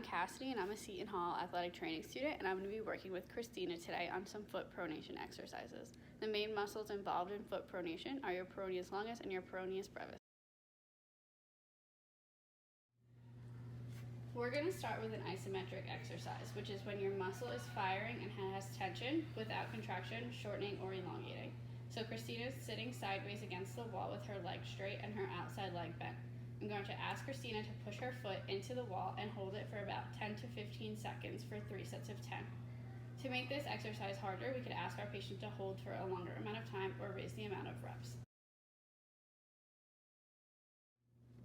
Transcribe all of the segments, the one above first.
I'm Cassidy, and I'm a Seton Hall athletic training student, and I'm going to be working with Christina today on some foot pronation exercises. The main muscles involved in foot pronation are your peroneus longus and your peroneus brevis. We're going to start with an isometric exercise, which is when your muscle is firing and has tension without contraction, shortening, or elongating. So Christina's sitting sideways against the wall with her leg straight and her outside leg bent. I'm going to ask Christina to push her foot into the wall and hold it for about 10 to 15 seconds for 3 sets of 10. To make this exercise harder, we could ask our patient to hold for a longer amount of time or raise the amount of reps.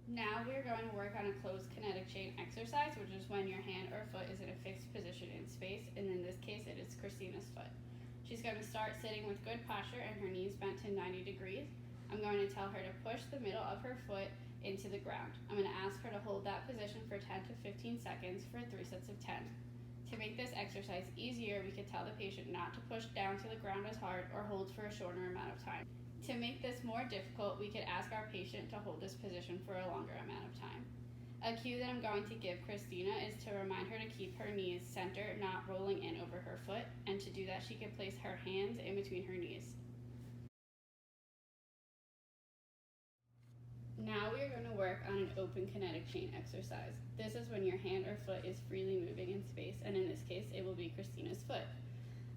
Now we're going to work on a closed kinetic chain exercise, which is when your hand or foot is in a fixed position in space, and in this case it is Christina's foot. She's going to start sitting with good posture and her knees bent to 90 degrees. I'm going to tell her to push the middle of her foot into the ground. I'm going to ask her to hold that position for 10 to 15 seconds for 3 sets of 10. To make this exercise easier, we could tell the patient not to push down to the ground as hard or hold for a shorter amount of time. To make this more difficult, we could ask our patient to hold this position for a longer amount of time. A cue that I'm going to give Christina is to remind her to keep her knees centered, not rolling in over her foot, and to do that she can place her hands in between her knees. Now we are going to work on an open kinetic chain exercise. This is when your hand or foot is freely moving in space, and in this case, it will be Christina's foot.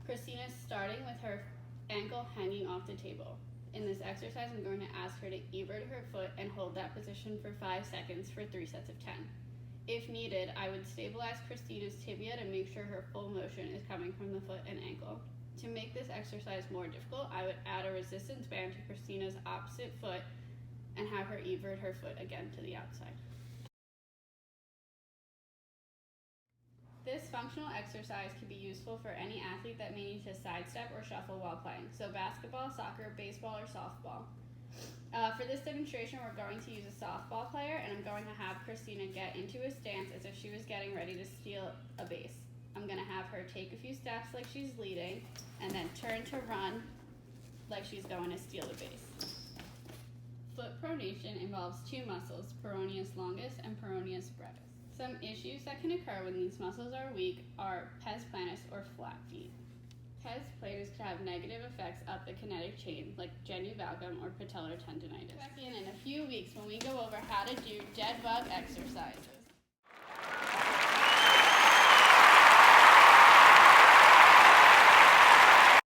Christina is starting with her ankle hanging off the table. In this exercise, I'm going to ask her to evert her foot and hold that position for 5 seconds for 3 sets of 10. If needed, I would stabilize Christina's tibia to make sure her full motion is coming from the foot and ankle. To make this exercise more difficult, I would add a resistance band to Christina's opposite foot and have her evert her foot again to the outside. This functional exercise can be useful for any athlete that may need to sidestep or shuffle while playing, so basketball, soccer, baseball, or softball. For this demonstration, we're going to use a softball player, and I'm going to have Christina get into a stance as if she was getting ready to steal a base. I'm going to have her take a few steps like she's leading, and then turn to run like she's going to steal the base. Foot pronation involves 2 muscles, peroneus longus and peroneus brevis. Some issues that can occur when these muscles are weak are pes planus or flat feet. Pes planus can have negative effects up the kinetic chain like genu valgum or patellar tendonitis. Back in a few weeks when we go over how to do dead bug exercises.